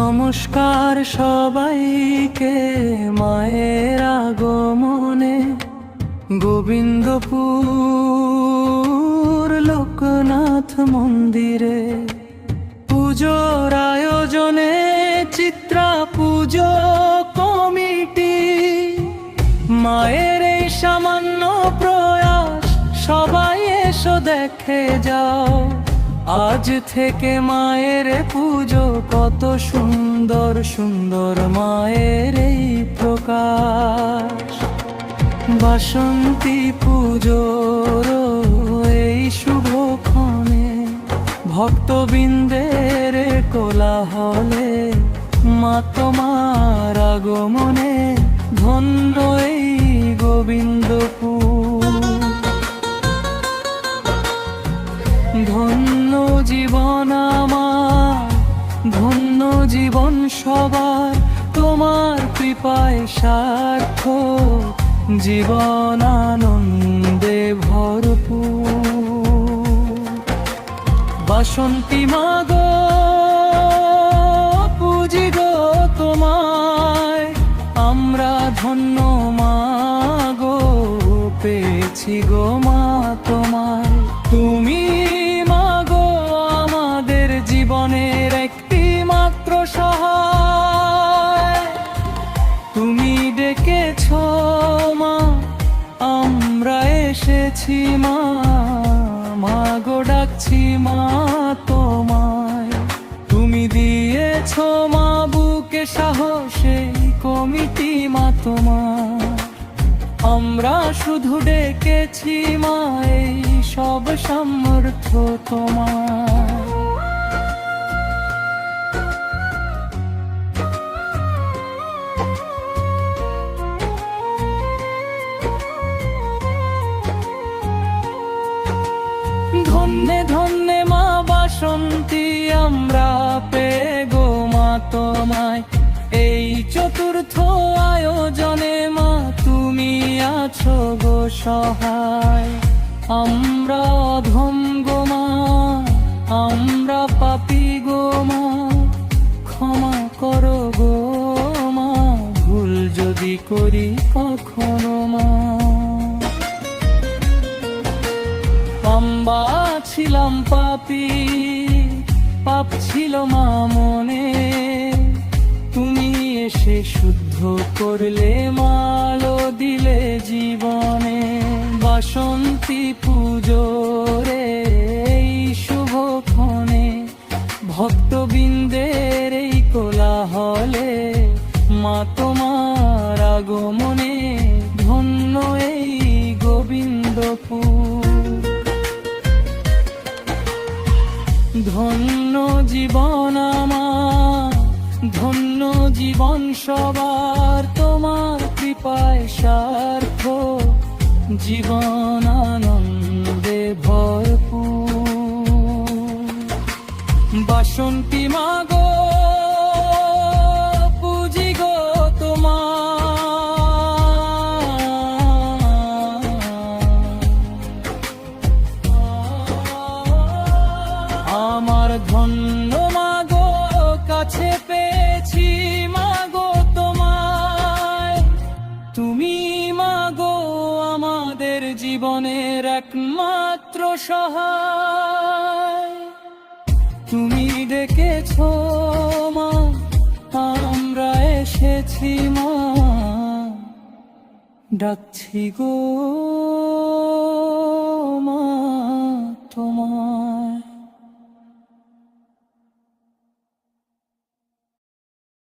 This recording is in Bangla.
নমস্কার সবাইকে মায়ের আগমনে গোবিন্দপুর লোকনাথ মন্দিরে পুজোর আয়োজনে চিত্রা পুজো কমিটি মায়ের এই সামান্য প্রয়াস সবাই এসো দেখে যাও। আজ থেকে মায়ের পুজো কত সুন্দর সুন্দর মায়ের এই প্রকাশ। বাসন্তী পুজোর এই শুভক্ষণে ভক্তবৃন্দের কোলাহলে মা তোমার আগমনে ধন্য এই গোবিন্দপুর। ধন্য জীবন আমার, ধন্য জীবন সবার, তোমার কৃপায় সার্থক জীবন আনন্দে ভরপুর। বাসন্তী মাগো পুজি গো তোমায়, আমরা ধন্য মাগো পেয়েছি গো মা তোমায়। তুমি মাগো আমাদের জীবনের একটি মাত্র সহায়, তুমি ডেকেছ মা আমরা এসেছি মা, মাগো ডাকছি মা তোমায়। তুমি দিয়েছ মা বুকে সাহসে কমিটি মা তোমার, আমরা শুধু ডেকেছি মা এই সব সামর্থ্য তোমার। ধন্যে ধন্যে মা বাসন্তী আমরা পেয়ে গো মা তোমায়। এই চতুর্থ আয়োজনে মা তুমি আছো গো সহায়। আমরা অধম গো মা, আমরা পাপী গো মা, ক্ষমা করো গো মা ভুল যদি করি কখনো মা। আমরা ছিলাম পাপী, পাপ ছিল মা মনে, তুমি এসে শুদ্ধ করলে মালো দিলে জীবনে। বাসন্তী পুজোরে এই শুভক্ষণে ভক্তবৃন্দের এই কোলাহলে মা তোমার আগমনে ধন্য এই গোবিন্দপুর। ধন্য জীবন আমার, ধন্য জীবন সবার, তোমার কৃপায় সার্থক জীবন আনন্দে ভরপুর। বাসন্তী মাগো পুজি গো তোমার, আমার ধন্য মাগো কাছে পেয়েছি মাগো তোমায়। তুমি মাগো আমাদের জীবনের একমাত্র সহায়, তুমি ডেকেছ মা আমরা এসেছি মা, ডাকছি গো